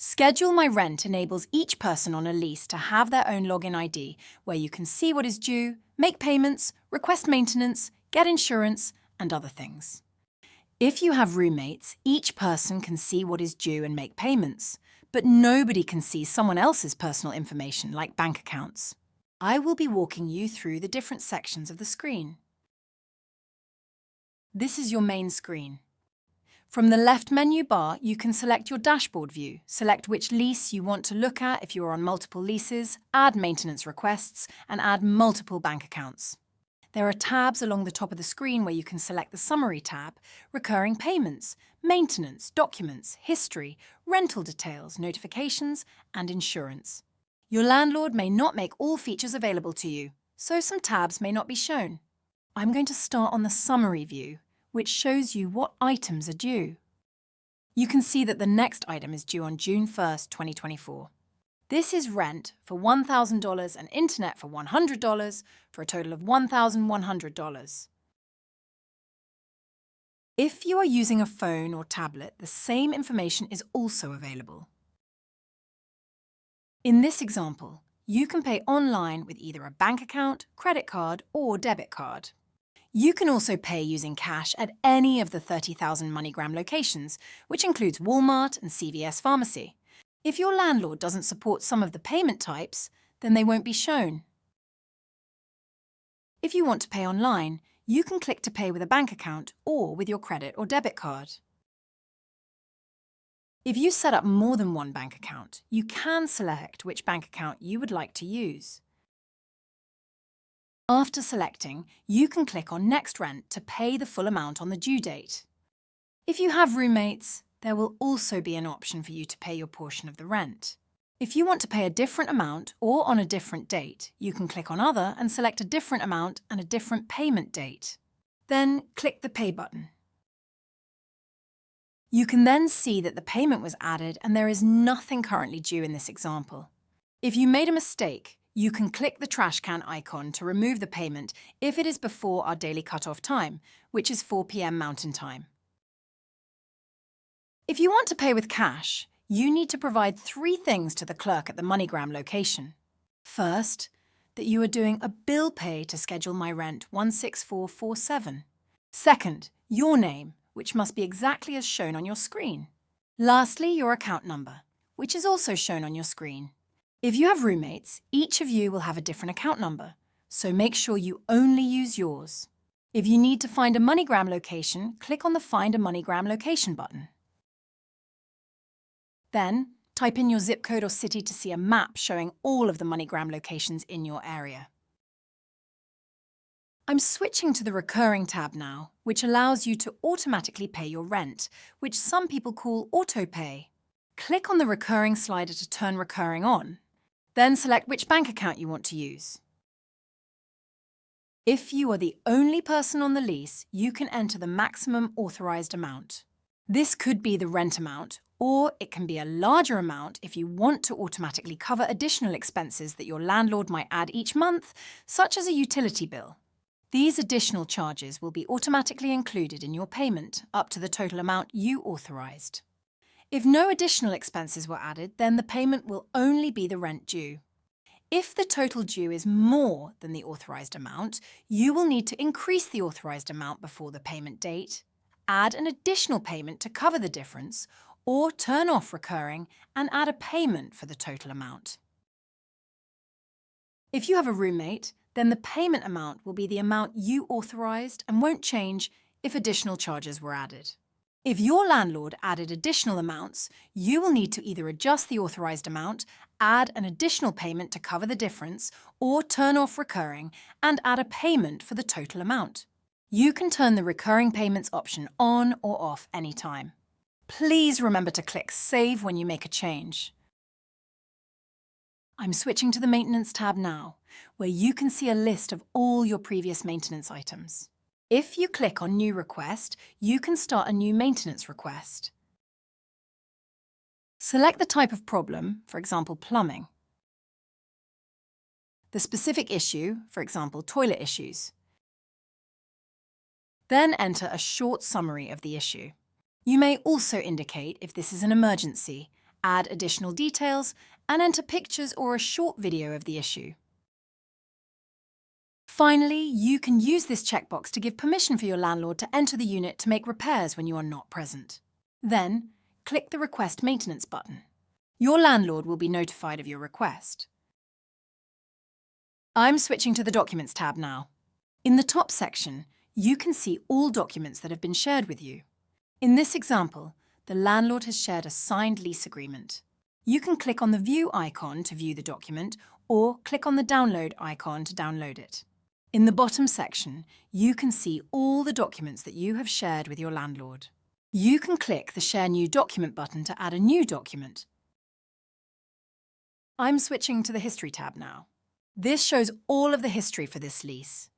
Schedule My Rent enables each person on a lease to have their own login ID, where you can see what is due, make payments, request maintenance, get insurance, and other things. If you have roommates, each person can see what is due and make payments, but nobody can see someone else's personal information like bank accounts. I will be walking you through the different sections of the screen. This is your main screen. From the left menu bar, you can select your dashboard view, select which lease you want to look at if you are on multiple leases, add maintenance requests, and add multiple bank accounts. There are tabs along the top of the screen where you can select the Summary tab, recurring payments, maintenance, documents, history, rental details, notifications, and insurance. Your landlord may not make all features available to you, so some tabs may not be shown. I'm going to start on the Summary view, which shows you what items are due. You can see that the next item is due on June 1st, 2024. This is rent for $1,000 and internet for $100 for a total of $1,100. If you are using a phone or tablet, the same information is also available. In this example, you can pay online with either a bank account, credit card, or debit card. You can also pay using cash at any of the 30,000 MoneyGram locations, which includes Walmart and CVS Pharmacy. If your landlord doesn't support some of the payment types, then they won't be shown. If you want to pay online, you can click to pay with a bank account or with your credit or debit card. If you set up more than one bank account, you can select which bank account you would like to use. After selecting, you can click on Next Rent to pay the full amount on the due date. If you have roommates, there will also be an option for you to pay your portion of the rent. If you want to pay a different amount or on a different date, you can click on Other and select a different amount and a different payment date. Then click the Pay button. You can then see that the payment was added and there is nothing currently due in this example. If you made a mistake, you can click the trash can icon to remove the payment if it is before our daily cut-off time, which is 4 p.m. Mountain Time. If you want to pay with cash, you need to provide 3 things to the clerk at the MoneyGram location. First, that you are doing a bill pay to Schedule My Rent 16447. Second, your name, which must be exactly as shown on your screen. Lastly, your account number, which is also shown on your screen. If you have roommates, each of you will have a different account number, so make sure you only use yours. If you need to find a MoneyGram location, click on the Find a MoneyGram location button. Then, type in your zip code or city to see a map showing all of the MoneyGram locations in your area. I'm switching to the Recurring tab now, which allows you to automatically pay your rent, which some people call autopay. Click on the Recurring slider to turn Recurring on. Then select which bank account you want to use. If you are the only person on the lease, you can enter the maximum authorized amount. This could be the rent amount, or it can be a larger amount if you want to automatically cover additional expenses that your landlord might add each month, such as a utility bill. These additional charges will be automatically included in your payment up to the total amount you authorized. If no additional expenses were added, then the payment will only be the rent due. If the total due is more than the authorized amount, you will need to increase the authorized amount before the payment date, add an additional payment to cover the difference, or turn off Recurring and add a payment for the total amount. If you have a roommate, then the payment amount will be the amount you authorized and won't change if additional charges were added. If your landlord added additional amounts, you will need to either adjust the authorized amount, add an additional payment to cover the difference, or turn off Recurring and add a payment for the total amount. You can turn the Recurring payments option on or off anytime. Please remember to click Save when you make a change. I'm switching to the Maintenance tab now, where you can see a list of all your previous maintenance items. If you click on New Request, you can start a new maintenance request. Select the type of problem, for example, plumbing. The specific issue, for example, toilet issues. Then enter a short summary of the issue. You may also indicate if this is an emergency add additional details, and enter pictures or a short video of the issue. Finally, you can use this checkbox to give permission for your landlord to enter the unit to make repairs when you are not present. Then, click the Request Maintenance button. Your landlord will be notified of your request. I'm switching to the Documents tab now. In the top section, you can see all documents that have been shared with you. In this example, the landlord has shared a signed lease agreement. You can click on the View icon to view the document, or click on the Download icon to download it. In the bottom section, you can see all the documents that you have shared with your landlord. You can click the Share New Document button to add a new document. I'm switching to the History tab now. This shows all of the history for this lease.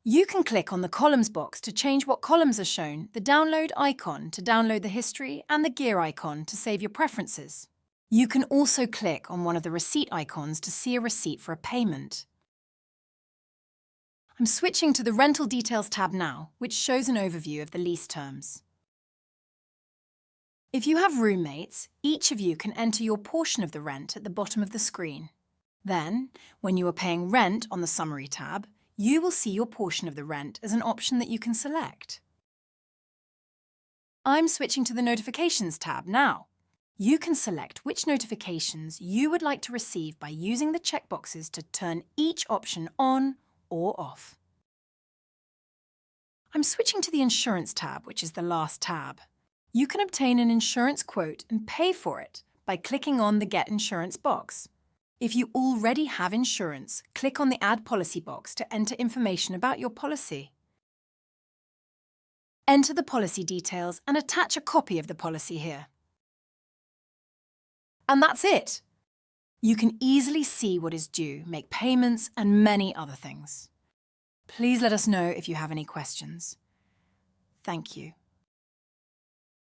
You can click on the Columns box to change what columns are shown, the Download icon to download the history, and the gear icon to save your preferences. You can also click on one of the receipt icons to see a receipt for a payment. I'm switching to the Rental Details tab now, which shows an overview of the lease terms. If you have roommates, each of you can enter your portion of the rent at the bottom of the screen. Then, when you are paying rent on the Summary tab, you will see your portion of the rent as an option that you can select. I'm switching to the Notifications tab now. You can select which notifications you would like to receive by using the checkboxes to turn each option on or off. I'm switching to the Insurance tab, which is the last tab. You can obtain an insurance quote and pay for it by clicking on the Get Insurance box. If you already have insurance, click on the Add Policy box to enter information about your policy. Enter the policy details and attach a copy of the policy here. And that's it! You can easily see what is due, make payments, and many other things. Please let us know if you have any questions. Thank you.